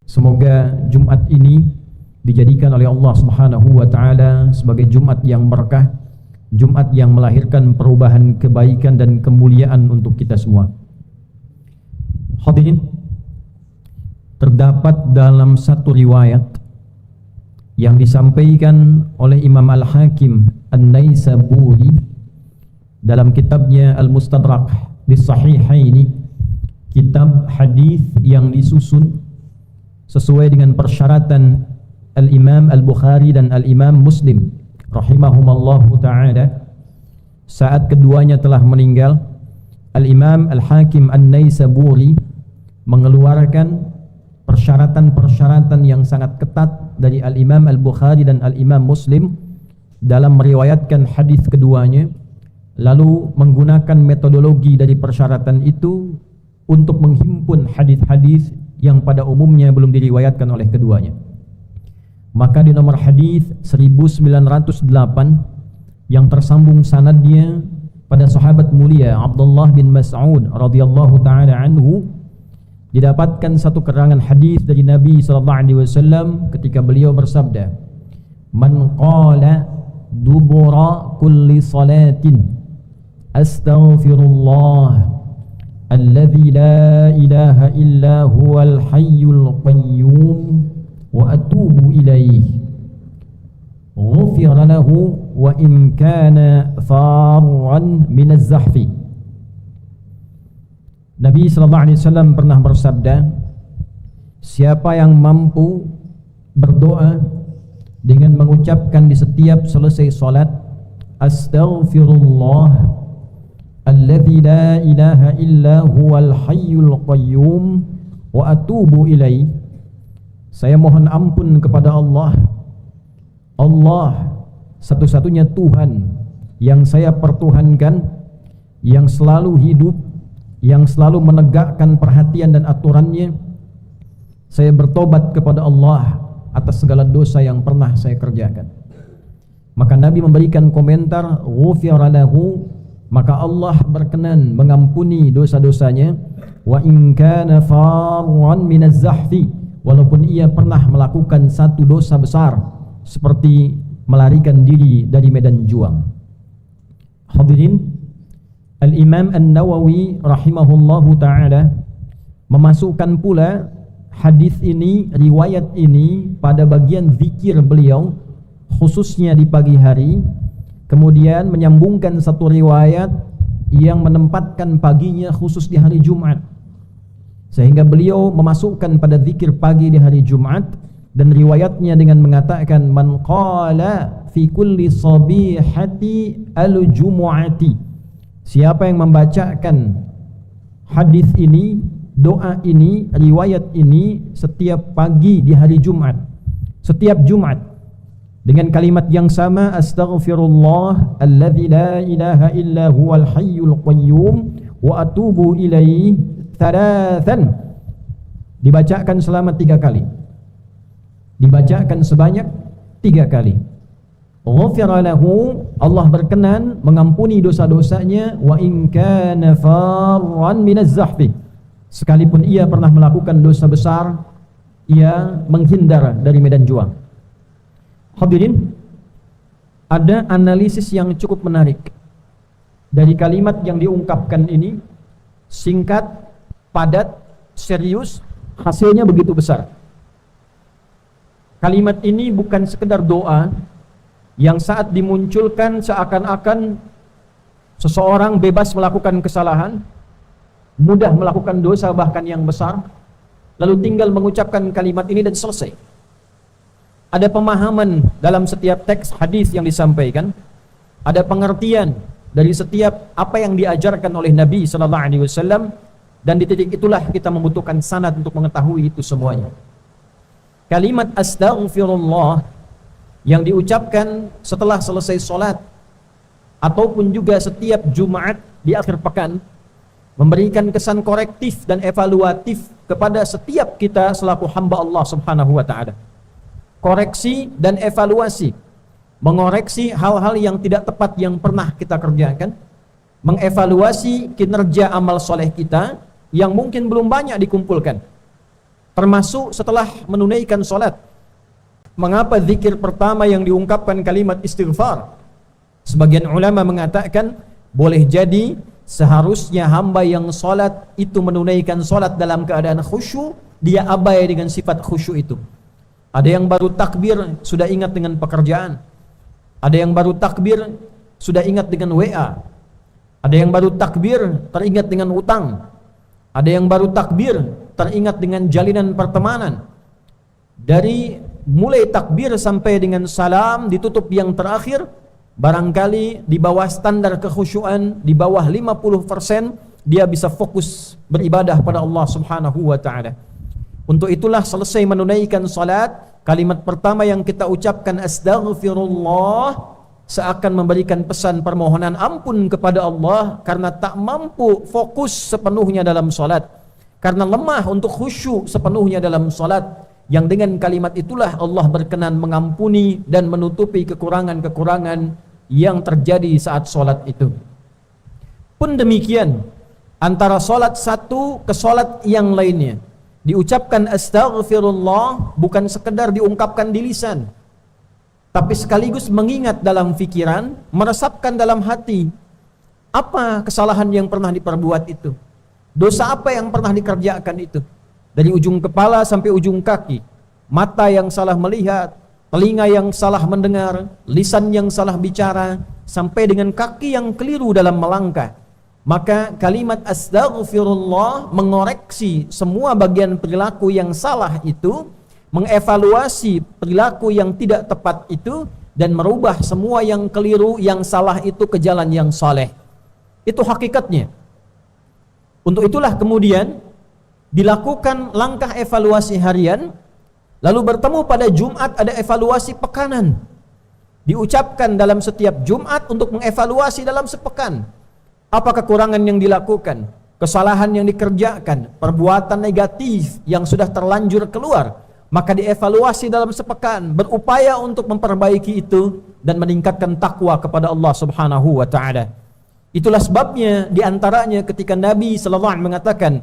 Semoga Jumat ini dijadikan oleh Allah Subhanahu wa taala sebagai Jumat yang berkah, Jumat yang melahirkan perubahan kebaikan dan kemuliaan untuk kita semua. Hadirin, terdapat dalam satu riwayat yang disampaikan oleh Imam Al-Hakim An-Naisaburi dalam kitabnya Al-Mustadrak Lis-Sahihaini, kitab hadis yang disusun sesuai dengan persyaratan Al-Imam Al-Bukhari dan Al-Imam Muslim rahimahumallahu ta'ala. Saat keduanya telah meninggal, Al-Imam Al-Hakim An-Naisaburi mengeluarkan persyaratan-persyaratan yang sangat ketat dari Al-Imam Al-Bukhari dan Al-Imam Muslim dalam meriwayatkan hadis keduanya, lalu menggunakan metodologi dari persyaratan itu untuk menghimpun hadis-hadis yang pada umumnya belum diriwayatkan oleh keduanya. Maka di nomor hadis 1908 yang tersambung sanadnya pada sahabat mulia Abdullah bin Mas'ud radhiyallahu taala anhu, didapatkan satu keterangan hadis dari Nabi sallallahu alaihi wasallam ketika beliau bersabda, "Man qala dubura kulli salatin astaghfirullah alladzi la ilaha illa huwal hayyul qayyum wa atubu ilaihi ghufira lahu wa in kana farran min az-zahfi." Nabi sallallahu alaihi wasallam pernah bersabda, siapa yang mampu berdoa dengan mengucapkan di setiap selesai salat, astaghfirullah alladzi la ilaha illa huwal hayyul qayyum wa atubu ilaihi, saya mohon ampun kepada Allah, Allah satu-satunya Tuhan yang saya pertuhankan, yang selalu hidup, yang selalu menegakkan perhatian dan aturannya. Saya bertobat kepada Allah atas segala dosa yang pernah saya kerjakan. Maka Nabi memberikan komentar, ghufira lahu, maka Allah berkenan mengampuni dosa-dosanya, wa in kana farran minaz zahfi, walaupun ia pernah melakukan satu dosa besar seperti melarikan diri dari medan juang. Hadirin, Al-Imam An-Nawawi rahimahullahu ta'ala memasukkan pula hadis ini, riwayat ini pada bagian zikir beliau khususnya di pagi hari, kemudian menyambungkan satu riwayat yang menempatkan paginya khusus di hari Jumat, sehingga beliau memasukkan pada zikir pagi di hari Jumat, dan riwayatnya dengan mengatakan man qala fi kulli sabihati al-jumu'ati, siapa yang membacakan hadis ini, doa ini, riwayat ini setiap pagi di hari Jumat, setiap Jumat, dengan kalimat yang sama, astaghfirullah alladzi la ilaha illa huwal hayyul qayyum wa atubu ilaihi thalathan, dibacakan selama 3 kali, dibacakan sebanyak 3 kali. Ghufira lahu, Allah berkenan mengampuni dosa-dosanya, wa in kana farran minaz zahfi, sekalipun ia pernah melakukan dosa besar, ia menghindar dari medan juang. Hadirin, ada analisis yang cukup menarik dari kalimat yang diungkapkan ini, singkat, padat, serius, hasilnya begitu besar. Kalimat ini bukan sekedar doa yang saat dimunculkan seakan-akan seseorang bebas melakukan kesalahan, mudah melakukan dosa bahkan yang besar, lalu tinggal mengucapkan kalimat ini dan selesai. Ada pemahaman dalam setiap teks hadis yang disampaikan, ada pengertian dari setiap apa yang diajarkan oleh Nabi sallallahu alaihi wasallam, dan di titik itulah kita membutuhkan sanad untuk mengetahui itu semuanya. Kalimat astaghfirullah yang diucapkan setelah selesai sholat ataupun juga setiap Jumat di akhir pekan memberikan kesan korektif dan evaluatif kepada setiap kita selaku hamba Allah Subhanahu wa taala. Koreksi dan evaluasi, mengoreksi hal-hal yang tidak tepat yang pernah kita kerjakan, mengevaluasi kinerja amal soleh kita yang mungkin belum banyak dikumpulkan. Termasuk setelah menunaikan solat. Mengapa zikir pertama yang diungkapkan kalimat istighfar? Sebagian ulama mengatakan boleh jadi seharusnya hamba yang solat itu menunaikan solat dalam keadaan khusyuk, dia abai dengan sifat khusyuk itu. Ada yang baru takbir sudah ingat dengan pekerjaan. Ada yang baru takbir sudah ingat dengan WA. Ada yang baru takbir teringat dengan utang. Ada yang baru takbir teringat dengan jalinan pertemanan. Dari mulai takbir sampai dengan salam ditutup yang terakhir, barangkali di bawah standar kekhusyuan, di bawah 50%, dia bisa fokus beribadah pada Allah Subhanahu wa taala. Untuk itulah selesai menunaikan salat, kalimat pertama yang kita ucapkan astaghfirullah, seakan memberikan pesan permohonan ampun kepada Allah karena tak mampu fokus sepenuhnya dalam salat, karena lemah untuk khusyuk sepenuhnya dalam salat. Yang dengan kalimat itulah Allah berkenan mengampuni dan menutupi kekurangan-kekurangan yang terjadi saat solat itu. Pun demikian, antara solat satu ke solat yang lainnya, diucapkan astaghfirullah bukan sekedar diungkapkan di lisan, tapi sekaligus mengingat dalam fikiran, meresapkan dalam hati, apa kesalahan yang pernah diperbuat itu, dosa apa yang pernah dikerjakan itu. Dari ujung kepala sampai ujung kaki, mata yang salah melihat, telinga yang salah mendengar, lisan yang salah bicara, sampai dengan kaki yang keliru dalam melangkah. Maka kalimat astaghfirullah mengoreksi semua bagian perilaku yang salah itu, mengevaluasi perilaku yang tidak tepat itu, dan merubah semua yang keliru, yang salah itu ke jalan yang saleh. Itu hakikatnya. Untuk itulah kemudian dilakukan langkah evaluasi harian, lalu bertemu pada Jumat ada evaluasi pekanan. Diucapkan dalam setiap Jumat untuk mengevaluasi dalam sepekan. Apa kekurangan yang dilakukan, kesalahan yang dikerjakan, perbuatan negatif yang sudah terlanjur keluar, maka dievaluasi dalam sepekan, berupaya untuk memperbaiki itu dan meningkatkan takwa kepada Allah Subhanahu wa taala. Itulah sebabnya diantaranya ketika Nabi sallallahu alaihi mengatakan,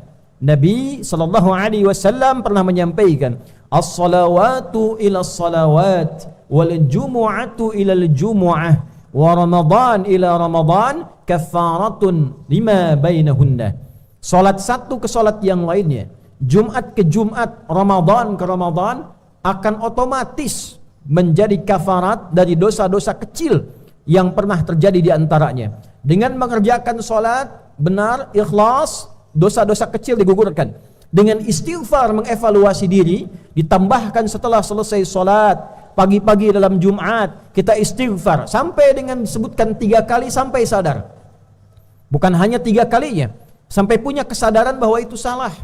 Nabi sallallahu alaihi wasallam pernah menyampaikan, as-salawatu ila salawat wal jumu'atu ila al-jumu'ah wa ramadan ila ramadan kaffaratun lima bainahunna. Salat satu ke salat yang lainnya, Jumat ke Jumat, Ramadan ke Ramadan, akan otomatis menjadi kafarat dari dosa-dosa kecil yang pernah terjadi di antaranya. Dengan mengerjakan salat benar, ikhlas, dosa-dosa kecil digugurkan. Dengan istighfar mengevaluasi diri, ditambahkan setelah selesai solat, pagi-pagi dalam Jumat, kita istighfar, sampai dengan disebutkan 3 kali sampai sadar. Bukan hanya 3 kalinya, sampai punya kesadaran bahwa itu salah,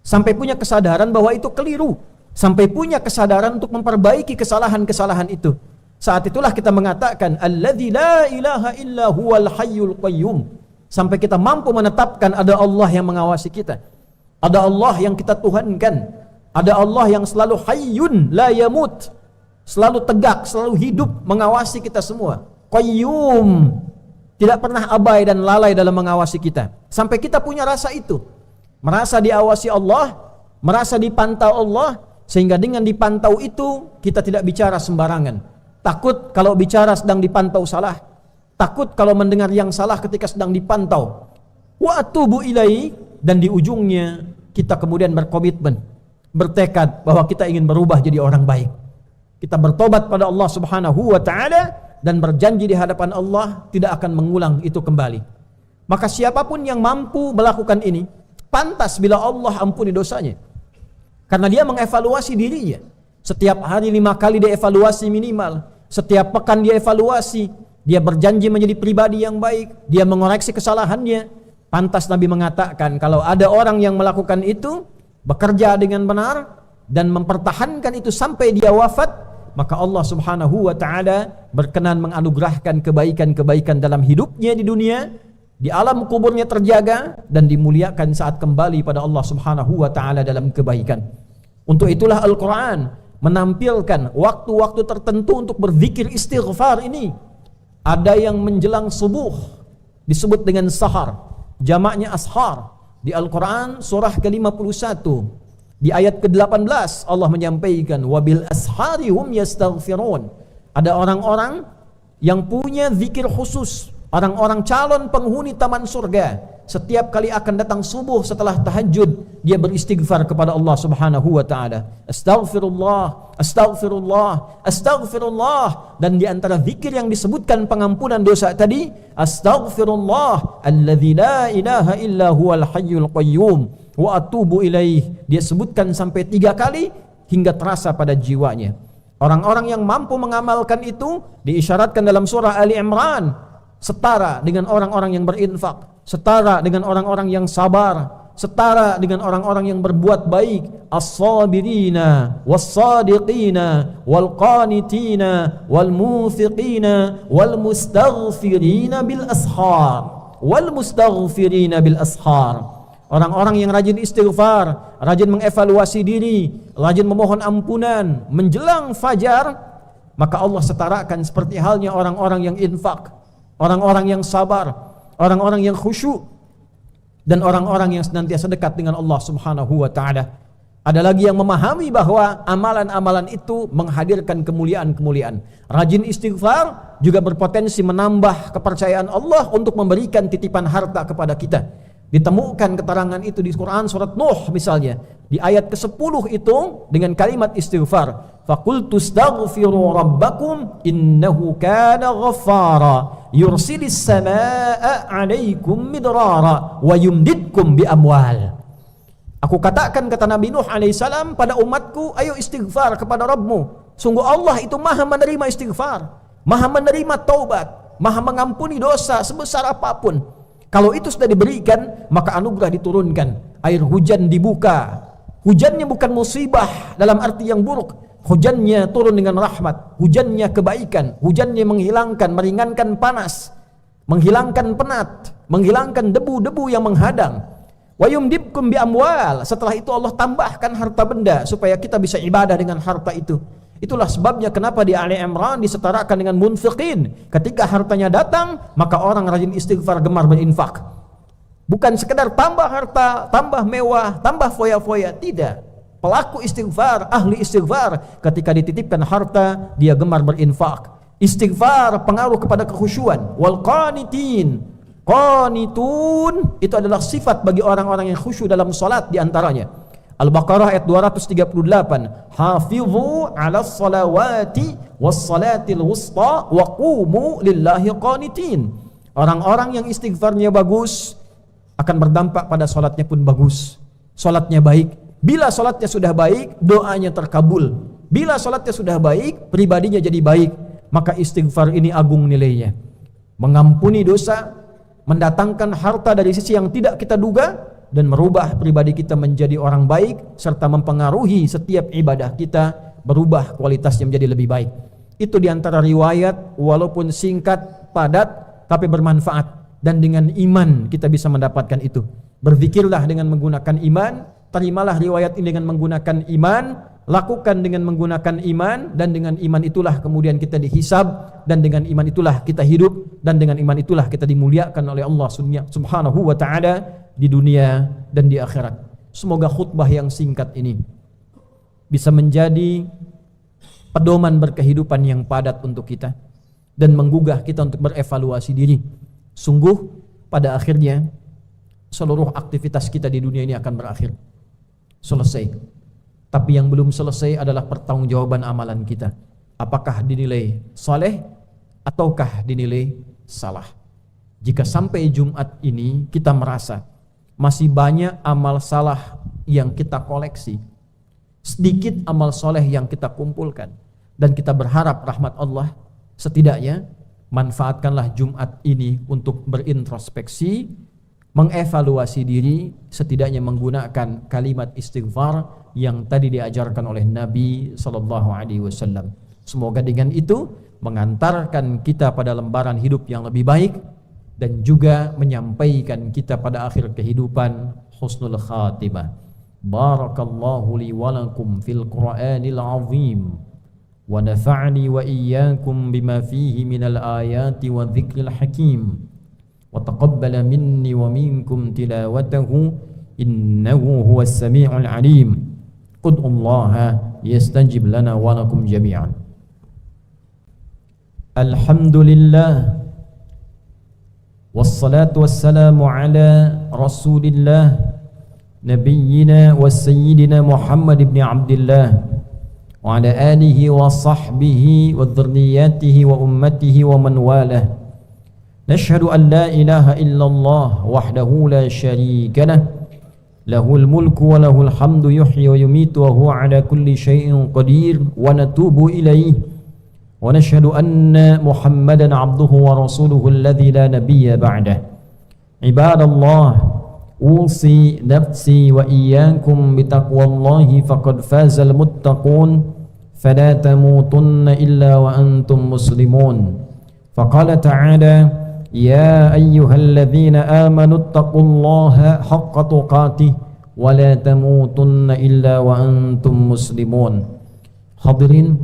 sampai punya kesadaran bahwa itu keliru, sampai punya kesadaran untuk memperbaiki kesalahan-kesalahan itu. Saat itulah kita mengatakan, alladzi la ilaha illa huwal hayyul qayyum. Sampai kita mampu menetapkan ada Allah yang mengawasi kita, ada Allah yang kita tuhankan, ada Allah yang selalu hayyun la yamut, selalu tegak, selalu hidup mengawasi kita semua. Qayyum, tidak pernah abai dan lalai dalam mengawasi kita. Sampai kita punya rasa itu, merasa diawasi Allah, merasa dipantau Allah, sehingga dengan dipantau itu kita tidak bicara sembarangan. Takut kalau bicara sedang dipantau salah, takut kalau mendengar yang salah ketika sedang dipantau. Wa atubu ilaihi, dan di ujungnya kita kemudian berkomitmen, bertekad bahwa kita ingin berubah jadi orang baik. Kita bertobat pada Allah Subhanahu wa taala dan berjanji di hadapan Allah tidak akan mengulang itu kembali. Maka siapapun yang mampu melakukan ini, pantas bila Allah ampuni dosanya. Karena dia mengevaluasi dirinya. Setiap hari 5 kali dia evaluasi minimal. Setiap pekan dia evaluasi. Dia berjanji menjadi pribadi yang baik, dia mengoreksi kesalahannya. Pantas Nabi mengatakan, kalau ada orang yang melakukan itu, bekerja dengan benar dan mempertahankan itu sampai dia wafat, maka Allah Subhanahu wa taala berkenan menganugerahkan kebaikan-kebaikan dalam hidupnya di dunia, di alam kuburnya terjaga, dan dimuliakan saat kembali pada Allah Subhanahu wa taala dalam kebaikan. Untuk itulah Al-Qur'an menampilkan waktu-waktu tertentu untuk berzikir istighfar ini. Ada yang menjelang subuh disebut dengan sahar, jamaknya ashar. Di Al-Quran surah ke-51 Di ayat ke-18 Allah menyampaikan wabil ashari hum yastaghfirun. Ada orang-orang yang punya zikir khusus, orang-orang calon penghuni taman surga. Setiap kali akan datang subuh setelah tahajud, dia beristighfar kepada Allah Subhanahu wa taala. Astaghfirullah, astaghfirullah, astaghfirullah. Dan di antara zikir yang disebutkan pengampunan dosa tadi, astaghfirullah alladzi la ilaha illa huwal hayyul qayyum wa atubu ilaih. Dia sebutkan sampai 3 kali hingga terasa pada jiwanya. Orang-orang yang mampu mengamalkan itu diisyaratkan dalam surah Ali Imran setara dengan orang-orang yang berinfak, setara dengan orang-orang yang sabar, setara dengan orang-orang yang berbuat baik. As-sabirina was-sadiqina wal-qanitina wal-munfiqina wal-mustaghfirina bil ashar. Wal-mustaghfirina bil ashar. Orang-orang yang rajin istighfar, rajin mengevaluasi diri, rajin memohon ampunan menjelang fajar, maka Allah setarakan seperti halnya orang-orang yang infak, orang-orang yang sabar, orang-orang yang khusyuk, dan orang-orang yang senantiasa dekat dengan Allah Subhanahu wa taala. Ada lagi yang memahami bahwa amalan-amalan itu menghadirkan kemuliaan-kemuliaan. Rajin istighfar juga berpotensi menambah kepercayaan Allah untuk memberikan titipan harta kepada kita. Ditemukan keterangan itu di Quran surat Nuh misalnya. Di ayat ke-10 itu dengan kalimat istighfar. Faqultu astaghfiru rabbakum innahu kana ghaffara yursilis samaa'a 'alaikum midrara wa yumdidkum bi amwal. Aku katakan, kata Nabi Nuh alaihissalam pada umatku, ayo istighfar kepada Rabbmu. Sungguh Allah itu maha menerima istighfar, maha menerima taubat, maha mengampuni dosa sebesar apapun. Kalau itu sudah diberikan, maka anugerah diturunkan, air hujan dibuka. Hujannya bukan musibah dalam arti yang buruk, hujannya turun dengan rahmat, hujannya kebaikan, hujannya menghilangkan, meringankan panas, menghilangkan penat, menghilangkan debu-debu yang menghadang. Wa yumdibkum bi amwal. Setelah itu Allah tambahkan harta benda supaya kita bisa ibadah dengan harta itu. Itulah sebabnya kenapa di Ali Imran disetarakan dengan munfiqin. Ketika hartanya datang, maka orang rajin istighfar, gemar berinfak. Bukan sekedar tambah harta, tambah mewah, tambah foya-foya, tidak. Pelaku istighfar, ahli istighfar, ketika dititipkan harta, dia gemar berinfak. Istighfar pengaruh kepada kekhusyuan. Wal qanitin, qanitun itu adalah sifat bagi orang-orang yang khusyuk dalam salat di antaranya. Al-Baqarah ayat 238. Hafizu 'alas salawati was salatil wusta wa qumu lillahi qanitin. Orang-orang yang istighfarnya bagus akan berdampak pada salatnya pun bagus. Salatnya baik. Bila salatnya sudah baik, doanya terkabul. Bila salatnya sudah baik, pribadinya jadi baik. Maka istighfar ini agung nilainya. Mengampuni dosa, mendatangkan harta dari sisi yang tidak kita duga, dan merubah pribadi kita menjadi orang baik, serta mempengaruhi setiap ibadah kita berubah kualitasnya menjadi lebih baik. Itu diantara riwayat, walaupun singkat, padat, tapi bermanfaat. Dan dengan iman kita bisa mendapatkan itu. Berzikirlah dengan menggunakan iman, terimalah riwayat ini dengan menggunakan iman, lakukan dengan menggunakan iman, dan dengan iman itulah kemudian kita dihisab, dan dengan iman itulah kita hidup, dan dengan iman itulah kita dimuliakan oleh Allah Subhanahu wa ta'ala di dunia dan di akhirat. Semoga khutbah yang singkat ini bisa menjadi pedoman berkehidupan yang padat untuk kita dan menggugah kita untuk berevaluasi diri. Sungguh pada akhirnya seluruh aktivitas kita di dunia ini akan berakhir, selesai. Tapi yang belum selesai adalah pertanggungjawaban amalan kita. Apakah dinilai saleh ataukah dinilai salah? Jika sampai Jumat ini kita merasa masih banyak amal salah yang kita koleksi, sedikit amal soleh yang kita kumpulkan, dan kita berharap rahmat Allah, setidaknya manfaatkanlah Jumat ini untuk berintrospeksi, mengevaluasi diri, setidaknya menggunakan kalimat istighfar yang tadi diajarkan oleh Nabi SAW. Semoga dengan itu mengantarkan kita pada lembaran hidup yang lebih baik, dan juga menyampaikan kita pada akhir kehidupan husnul khatimah. Barakallahu li wa lakum fil Qur'anil azim wa nafa'ni wa iyyakum bima fihi minal ayati wa dzikril hakim wa taqabbala minni wa minkum tilawatahu innahu huwas sami'ul alim. Ud'ullaha yastajib lana wa lakum jami'an. Alhamdulillah wassalatu wassalamu ala Rasulillah nabiyyina wa sayyidina Muhammad ibn Abdullah wa ala alihi wa sahbihi wa dhurriyyatihi wa ummatihi wa man walah. Nashhadu an la ilaha illallah wahdahu la sharika lah, lahul mulku wa lahul hamdu yuhyi wa yumitu wa huwa ala kulli syai'in qadir, wa natubu ilaihi wa nashhadu anna Muhammadan abduhu wa rasuluhu alladhi la nabiyya ba'dah. Ibadallah, usi nafsi wa iyyakum bitaqwallahi faqad fazal muttaqun, fala tamutunna illa wa antum muslimun. Faqala ta'ala, ya ayyuhalladzina amanu taqullaha haqqa tuqatih wa la tamutunna illa wa antum muslimun. Hadirin,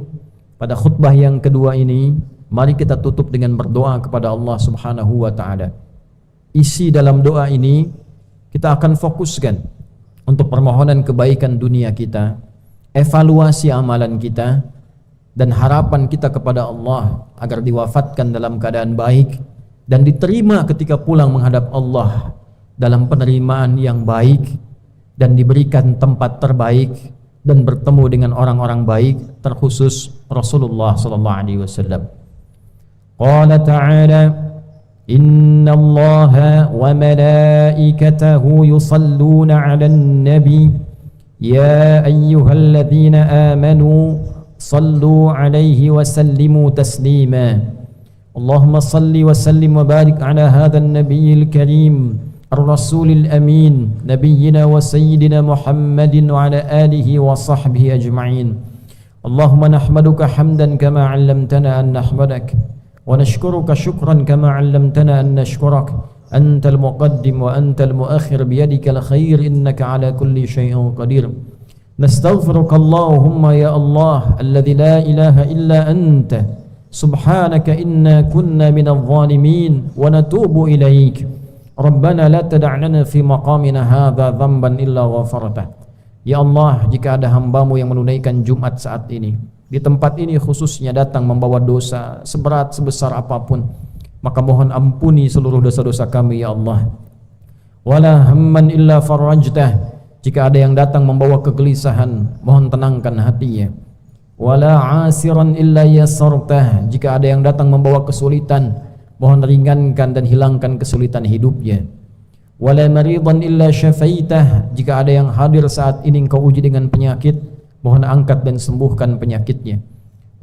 pada khutbah yang kedua ini, mari kita tutup dengan berdoa kepada Allah Subhanahu wa ta'ala. Isi dalam doa ini kita akan fokuskan untuk permohonan kebaikan dunia kita, evaluasi amalan kita, dan harapan kita kepada Allah agar diwafatkan dalam keadaan baik dan diterima ketika pulang menghadap Allah dalam penerimaan yang baik, dan diberikan tempat terbaik dan bertemu dengan orang-orang baik, terkhusus Rasulullah sallallahu alaihi wasallam. Qala ta'ala, inna Allaha wa malaikatahu yusalluna 'alan nabi ya ayyuhalladzina amanu sallu 'alaihi wa sallimu taslima. Allahumma salli wa sallim wa barik 'ala hadzal nabiyil karim الرسول الأمين نبينا وسيدنا محمد وعلى آله وصحبه أجمعين. اللهم نحمدك حمدا كما علمتنا أن نحمدك، ونشكرك شكرا كما علمتنا أن نشكرك. أنت المقدم وأنت المؤخر بيدك الخير إنك على كل شيء قدير. نستغفرك اللهم يا الله الذي لا إله إلا أنت، سبحانك إنا كنا من الظالمين ونتوب إليك. Rabbana la tada' lana fi maqamina hadza dhanban illa ghafartah. Ya Allah, jika ada hambamu yang menunaikan Jumat saat ini, di tempat ini khususnya datang membawa dosa seberat sebesar apapun, maka mohon ampuni seluruh dosa-dosa kami ya Allah. Wala hamman illa farajtah, jika ada yang datang membawa kegelisahan, mohon tenangkan hatinya. Wala asiran illa yasartah, jika ada yang datang membawa kesulitan, mohon ringankan dan hilangkan kesulitan hidupnya. Wala maridan illa syafaitah, jika ada yang hadir saat ini engkau uji dengan penyakit, mohon angkat dan sembuhkan penyakitnya.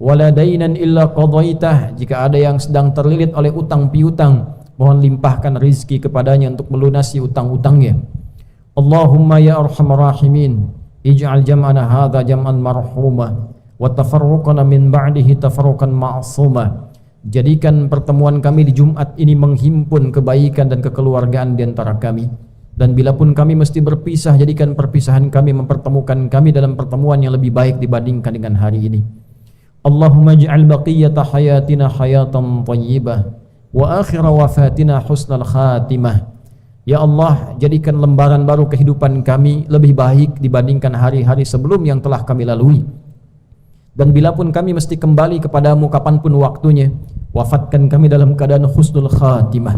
Wala dainan illa qadaitah, jika ada yang sedang terlilit oleh utang piutang, mohon limpahkan rizki kepadanya untuk melunasi utang-utangnya. Allahumma ya arhamar rahimin, ij'al jam'ana hadza jam'an marhuma wa tafarruqana min ba'dihi tafarruqan ma'suma. Jadikan pertemuan kami di Jumat ini menghimpun kebaikan dan kekeluargaan di antara kami, dan bila pun kami mesti berpisah, jadikan perpisahan kami mempertemukan kami dalam pertemuan yang lebih baik dibandingkan dengan hari ini. Allahumma ij'al baqiyata hayatina hayatan thayyibah wa akhira wafatina husnal khatimah. Ya Allah, jadikan lembaran baru kehidupan kami lebih baik dibandingkan hari-hari sebelum yang telah kami lalui. Dan bila pun kami mesti kembali kepadamu kapanpun waktunya, wafatkan kami dalam keadaan husnul khatimah.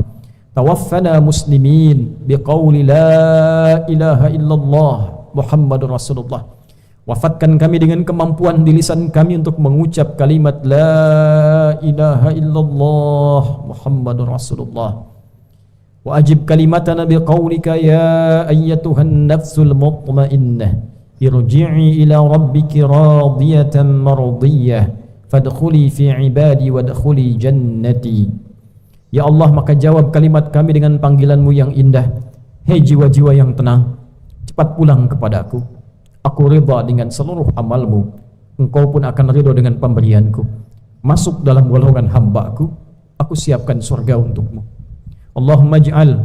Tawaffana muslimin biqauli la ilaha illallah Muhammadur Rasulullah. Wafatkan kami dengan kemampuan di lisan kami untuk mengucap kalimat la ilaha illallah Muhammadur Rasulullah. Wa ajib kalimatana biqaulika ya ayyatuhan nafsul mutmainnah, irji'i ila rabbiki radiyatan mardiyah, fadkhuli fi ibadi wadkhuli jannati. Ya Allah, maka jawab kalimat kami dengan panggilanmu yang indah. Hei jiwa-jiwa yang tenang, cepat pulang kepadaku. Aku ridha dengan seluruh amalmu, engkau pun akan ridha dengan pemberianku. Masuk dalam golongan hambaku, aku siapkan surga untukmu. Allahumma ij'al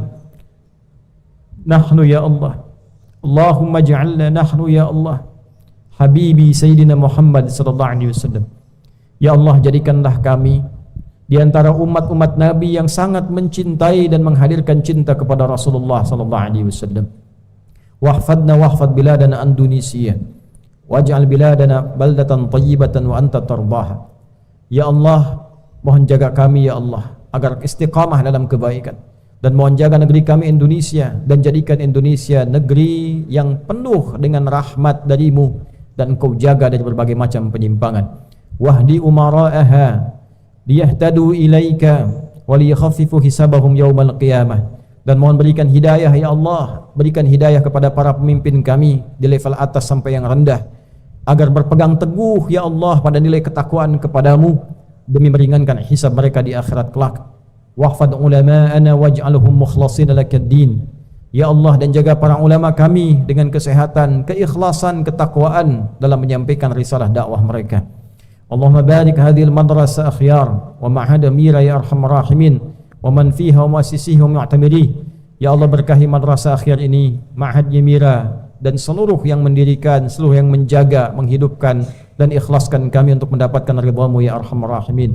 nahnu ya Allah, Allahumma ja'alna nahnu ya Allah Habibi Sayyidina Muhammad sallallahu alaihi wasallam. Ya Allah, jadikanlah kami di antara umat-umat Nabi yang sangat mencintai dan menghadirkan cinta kepada Rasulullah sallallahu alaihi wasallam. Wahfadna wahfad biladana Indonesia, waj'al biladana baldatan thayyibatan wa anta tardaha. Ya Allah, mohon jaga kami ya Allah agar istiqamah dalam kebaikan, dan mohon jaga negeri kami Indonesia, dan jadikan Indonesia negeri yang penuh dengan rahmat darimu, dan Engkau jaga dari berbagai macam penyimpangan. Wahdi umara'aha liyahtadu ilaika wa liyakhaffifu hisabahum yaumal qiyamah. Dan mohon berikan hidayah ya Allah, berikan hidayah kepada para pemimpin kami di level atas sampai yang rendah, agar berpegang teguh ya Allah pada nilai ketakwaan kepadamu demi meringankan hisab mereka di akhirat kelak. Wahfad ulama'ana waj'alhum mukhlasin lakad-din. Ya Allah, dan jaga para ulama kami dengan kesehatan, keikhlasan, ketakwaan dalam menyampaikan risalah dakwah mereka. Allahumma barik hadhil madrasah akhyar wa ma'had amira ya arhamar rahimin wa man fiha wa muassisihi wa mu'tamiri. Ya Allah, berkahi madrasah akhyar ini, ma'had Yamira, dan seluruh yang mendirikan, seluruh yang menjaga, menghidupkan dan ikhlaskan kami untuk mendapatkan ridhamu ya arhamar rahimin.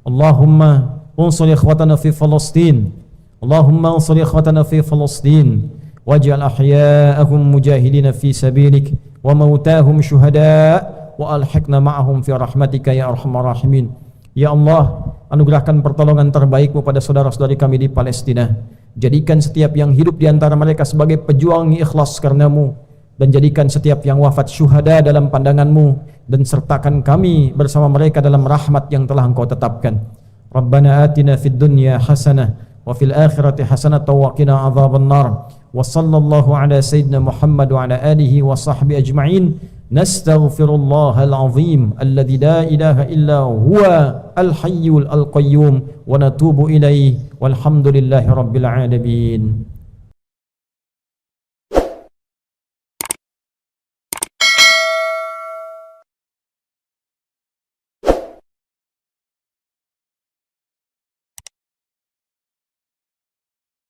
Allahumma unsur ikhwatana fi Palestin, Allahumma unsur ikhwatana fi Palestin waj'al ahya'ahum mujahidina fi sabilik wa mautahum syuhada wa alhiqna ma'ahum fi rahmatika ya arhamar rahimin. Ya Allah, anugerahkan pertolongan terbaikmu pada saudara-saudari kami di Palestina. Jadikan setiap yang hidup di antara mereka sebagai pejuang ikhlas karenamu, dan jadikan setiap yang wafat syuhada dalam pandanganmu, dan sertakan kami bersama mereka dalam rahmat yang telah Engkau tetapkan. Rabbana atina fid dunya hasanah wa fil akhirati hasanah wa qina adzabannar. Wa sallallahu ala sayyidina Muhammad wa ala alihi wa sahbihi ajma'in. Nastaghfirullahal azim alladzi la ilaha illa huwa al hayyul al qayyum wa natubu ilaihi walhamdulillahi rabbil alamin.